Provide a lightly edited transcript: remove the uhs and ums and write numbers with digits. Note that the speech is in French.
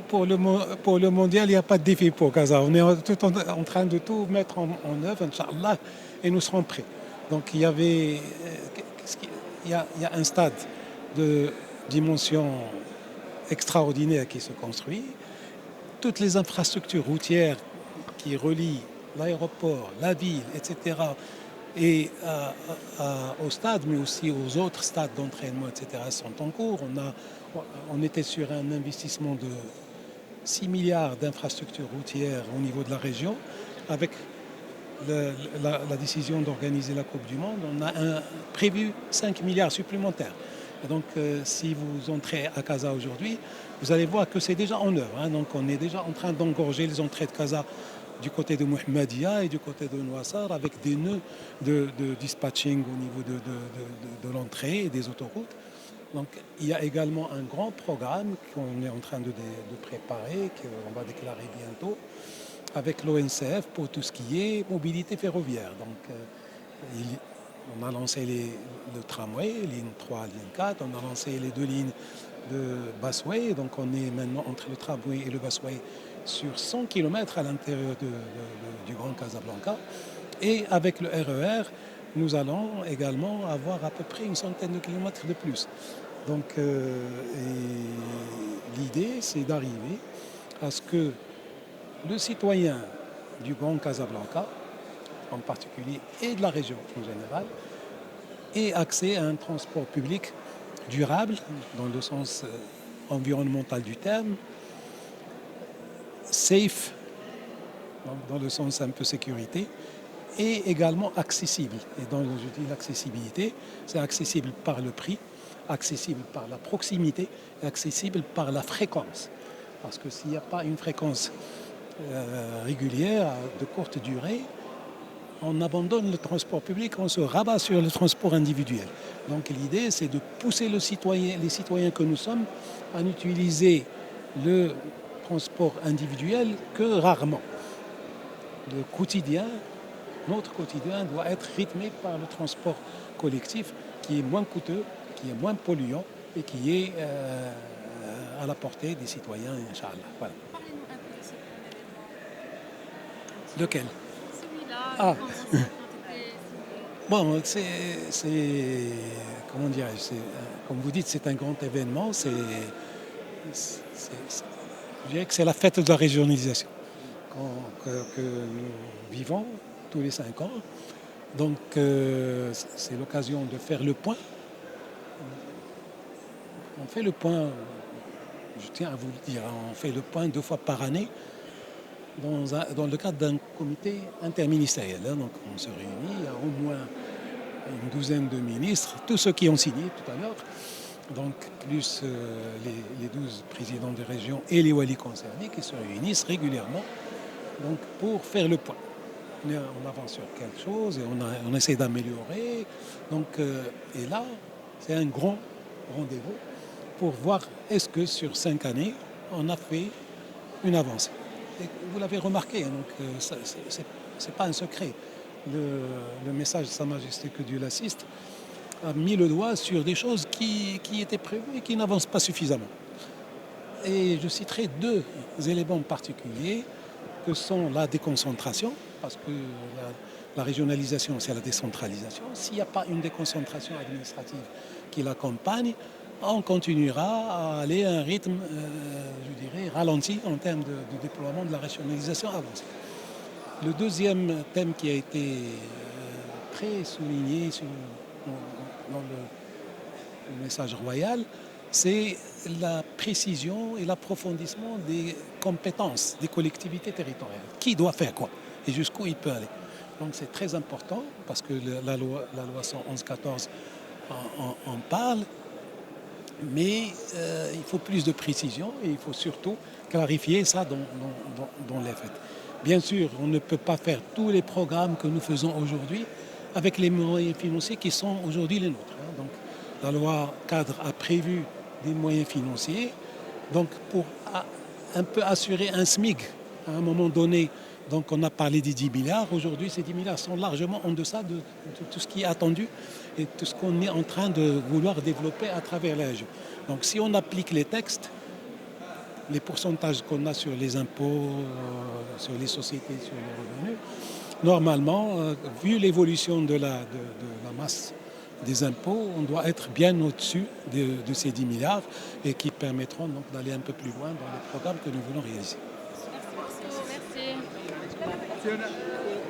Pour le mondial, il n'y a pas de défi pour Gaza. On est en train de tout mettre en œuvre, Inch'Allah, et nous serons prêts. Donc il y a un stade de dimension extraordinaire qui se construit. Toutes les infrastructures routières qui relient l'aéroport, la ville, etc., au stade, mais aussi aux autres stades d'entraînement, etc., sont en cours. On était sur un investissement de 6 milliards d'infrastructures routières au niveau de la région. Avec la décision d'organiser la Coupe du Monde, on a prévu 5 milliards supplémentaires. Et donc, si vous entrez à Casa aujourd'hui, vous allez voir que c'est déjà en œuvre. Donc, on est déjà en train d'engorger les entrées de Casa du côté de Mohammedia et du côté de Nouassar avec des nœuds de dispatching au niveau de l'entrée et des autoroutes. Donc, il y a également un grand programme qu'on est en train de préparer, qu'on va déclarer bientôt, avec l'ONCF pour tout ce qui est mobilité ferroviaire. Donc, on a lancé le tramway, ligne 3, ligne 4, on a lancé les 2 lignes de busway. Donc, on est maintenant entre le tramway et le busway sur 100 km à l'intérieur du Grand Casablanca. Et avec le RER, nous allons également avoir à peu près une centaine de kilomètres de plus. Donc, l'idée, c'est d'arriver à ce que le citoyen du Grand Casablanca, en particulier, et de la région en général, ait accès à un transport public durable, dans le sens environnemental du terme, safe, dans le sens un peu sécurité, et également accessible. Et dans je dis l'accessibilité, c'est accessible par le prix, accessible par la proximité, et accessible par la fréquence. Parce que s'il n'y a pas une fréquence régulière, de courte durée, on abandonne le transport public, on se rabat sur le transport individuel. Donc l'idée, c'est de pousser les citoyens que nous sommes, à n'utiliser le transport individuel que rarement. Le quotidien, notre quotidien doit être rythmé par le transport collectif qui est moins coûteux, qui est moins polluant et qui est à la portée des citoyens, Inch'Allah. Voilà. Parlez-nous un peu de ce grand événement. Lequel? Celui-là, Ah, les grandes enceintes qui ont été ciblées. bon, comment dirais-je, comme vous dites, c'est un grand événement. Je dirais que c'est la fête de la régionalisation que nous vivons tous les 5 ans. Donc, c'est l'occasion de faire le point. On fait le point, je tiens à vous le dire, on fait le point 2 fois par année dans le cadre d'un comité interministériel. Donc, on se réunit, il y a au moins une douzaine de ministres, tous ceux qui ont signé tout à l'heure, donc plus les 12 présidents de région et les walis concernés qui se réunissent régulièrement donc, pour faire le point. On avance sur quelque chose et on essaie d'améliorer. Donc, et là, c'est un grand rendez-vous pour voir est-ce que sur 5 années, on a fait une avancée. Et vous l'avez remarqué, donc c'est pas un secret. Le message de Sa Majesté que Dieu l'assiste a mis le doigt sur des choses qui étaient prévues et qui n'avancent pas suffisamment. Et je citerai 2 éléments particuliers que sont la déconcentration, parce que la régionalisation, c'est la décentralisation. S'il n'y a pas une déconcentration administrative qui l'accompagne, on continuera à aller à un rythme, je dirais, ralenti en termes de déploiement de la régionalisation avancée. Le deuxième thème qui a été très souligné dans le message royal, c'est la précision et l'approfondissement des compétences des collectivités territoriales. Qui doit faire quoi et jusqu'où il peut aller. Donc c'est très important parce que la loi 111-14 en parle, mais il faut plus de précision et il faut surtout clarifier ça dans les faits. Bien sûr, on ne peut pas faire tous les programmes que nous faisons aujourd'hui avec les moyens financiers qui sont aujourd'hui les nôtres. Donc, la loi cadre a prévu des moyens financiers. Donc, pour un peu assurer un SMIC à un moment donné, donc on a parlé des 10 milliards. Aujourd'hui, ces 10 milliards sont largement en deçà de tout ce qui est attendu et tout ce qu'on est en train de vouloir développer à travers la région. Donc, si on applique les textes, les pourcentages qu'on a sur les impôts, sur les sociétés, sur les revenus, normalement, vu l'évolution de la masse des impôts, on doit être bien au-dessus de ces 10 milliards et qui permettront donc d'aller un peu plus loin dans le programme que nous voulons réaliser. Merci beaucoup. Merci.